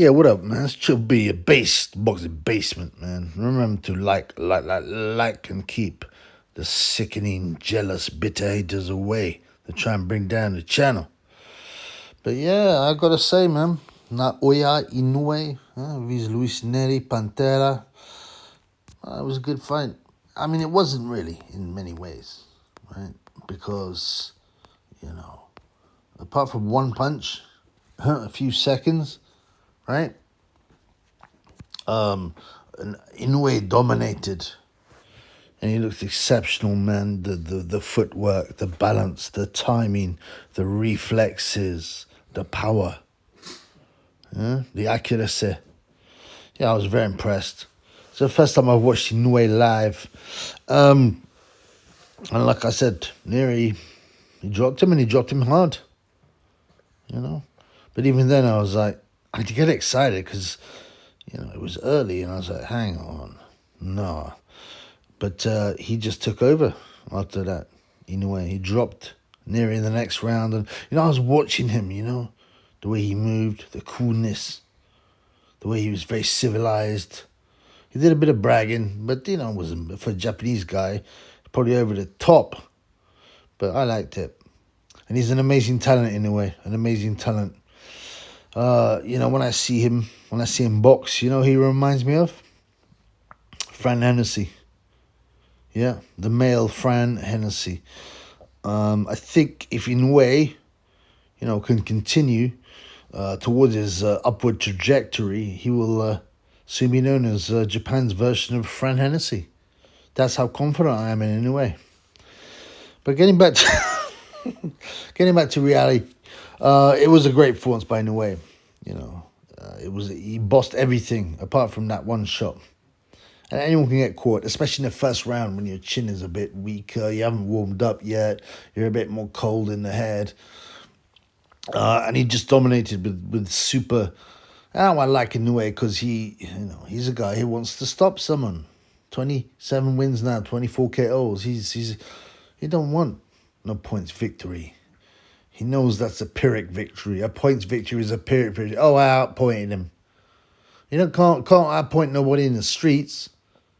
Yeah, what up, man? This should be a boxing basement, man. Remember to like, and keep the sickening, jealous, bitter haters away to try and bring down the channel. But yeah, I gotta say, man, Naoya Inoue, vs Luis Neri, Pantera, it was a good fight. I mean, it wasn't really in many ways, right? Because, you know, apart from one punch, a few seconds, right? Inoue dominated, and he looked exceptional, man. The footwork, the balance, the timing, the reflexes, the power, the accuracy. Yeah, I was very impressed. It's the first time I've watched Inoue live, and like I said, Neri, he dropped him and he dropped him hard, you know. But even then, I was like, I get excited because, you know, it was early, and I was like, hang on, no. But he just took over after that. Inoue, he dropped Neri in the next round. And, you know, I was watching him, you know, the way he moved, the coolness, the way he was very civilized. He did a bit of bragging, but, you know, wasn't for a Japanese guy, probably over the top. But I liked it. And he's an amazing talent, Inoue, an amazing talent. You know, when I see him box, you know, he reminds me of Fran Hennessy. Yeah, the male Fran Hennessy. I think if Inoue, you know, can continue towards his upward trajectory, he will soon be known as Japan's version of Fran Hennessy. That's how confident I am in Inoue. But getting back to reality, it was a great performance by Inoue. You know, he bossed everything apart from that one shot. And anyone can get caught, especially in the first round when your chin is a bit weaker, you haven't warmed up yet, you're a bit more cold in the head. And he just dominated with super. I like Inoue because he's a guy who wants to stop someone. 27 wins now, 24 KOs. He don't want no points victory. He knows that's a Pyrrhic victory. A points victory is a Pyrrhic victory. Oh, I outpointed him. You know, can't outpoint nobody in the streets.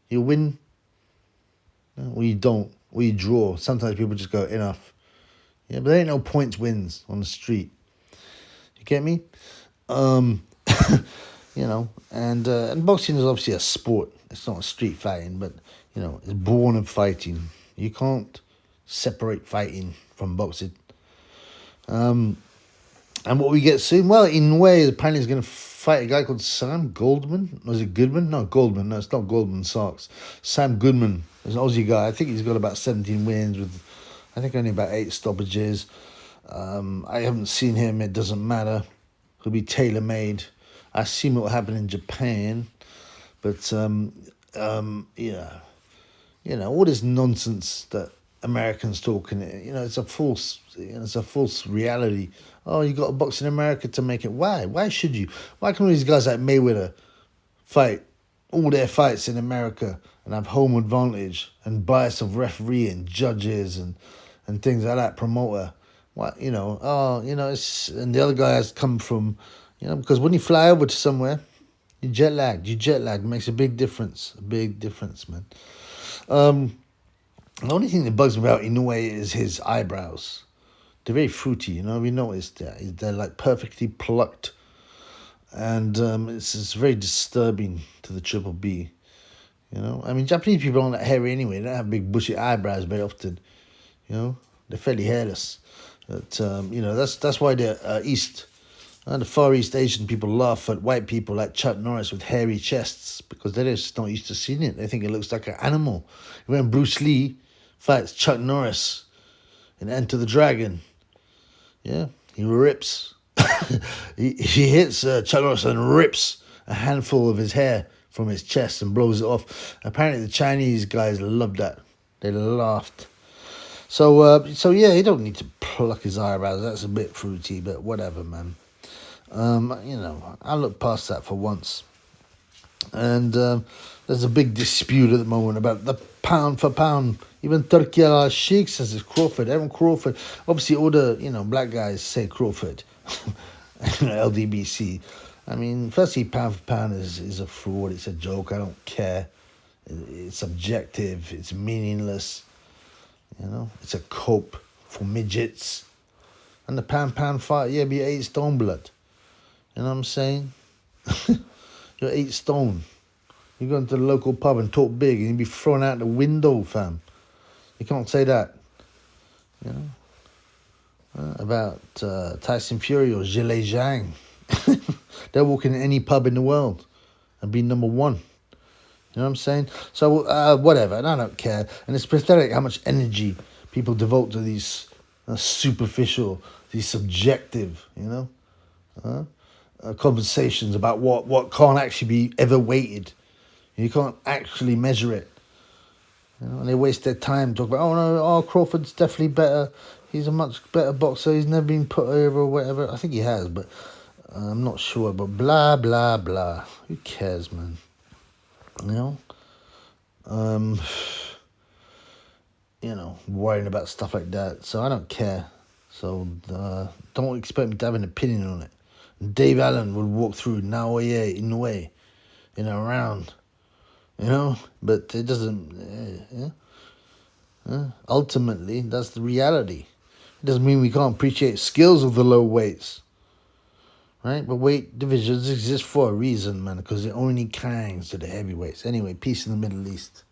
You win, or you don't, or you draw. Sometimes people just go, enough. Yeah, but there ain't no points wins on the street. You get me? You know, and boxing is obviously a sport. It's not a street fighting, but, you know, it's born of fighting. You can't separate fighting from boxing. And what we get soon, well, Inoue apparently is going to fight a guy called Sam Goldman. Was it Goodman? No, Goldman. No, it's not Goldman Sachs. Sam Goodman is an Aussie guy. I think he's got about 17 wins with, I think, only about 8 stoppages. I haven't seen him. It doesn't matter. He'll be tailor-made. I assume it will happen in Japan. But, yeah. You know, all this nonsense that Americans talking, you know, it's a false reality. Oh, you got to box in America to make it. Why? Why should you? Why can all these guys like Mayweather fight all their fights in America and have home advantage and bias of referee and judges and things like that, promoter? What, you know, and the other guy has come from, you know, because when you fly over to somewhere, you jet lagged. It makes a big difference. Man. The only thing that bugs me about Inoue is his eyebrows. They're very fruity, you know. We noticed that they're like perfectly plucked, and it's very disturbing to the Triple B. You know, I mean, Japanese people aren't that hairy anyway. They don't have big bushy eyebrows very often. You know, they're fairly hairless. But you know, that's why the the Far East Asian people laugh at white people like Chuck Norris with hairy chests because they're just not used to seeing it. They think it looks like an animal. When Bruce Lee fights Chuck Norris in Enter the Dragon, yeah, he rips. he hits Chuck Norris and rips a handful of his hair from his chest and blows it off. Apparently the Chinese guys loved that. They laughed. So yeah, he don't need to pluck his eyebrows. That's a bit fruity, but whatever, man. You know, I'll look past that for once. And there's a big dispute at the moment about the pound for pound. Even Turki Al-Sheikh says it's Crawford. Aaron Crawford. Obviously, all the, you know, black guys say Crawford. LDBC. I mean, firstly, pound for pound is a fraud. It's a joke. I don't care. It's subjective. It's meaningless. You know, it's a cope for midgets. And the pound fight, yeah, be 8 stone blood. You know what I'm saying? You're 8 stone. You go into the local pub and talk big, and you'd be thrown out the window, fam. You can't say that. You know, about Tyson Fury or Zhile Zhang. They'll walk in any pub in the world and be number one. You know what I'm saying? So, whatever, and I don't care. And it's pathetic how much energy people devote to these superficial, these subjective, you know, conversations about what can't actually be ever weighted. You can't actually measure it. You know, and they waste their time talking about, Crawford's definitely better. He's a much better boxer. He's never been put over or whatever. I think he has, but I'm not sure. But blah, blah, blah. Who cares, man? You know? Worrying about stuff like that. So I don't care. So don't expect me to have an opinion on it. Dave Allen would walk through Naoya, Inoue in a round. You know? But it doesn't... ultimately, that's the reality. It doesn't mean we can't appreciate skills of the low weights. Right? But weight divisions exist for a reason, man. Because it only clangs to the heavyweights. Anyway, peace in the Middle East.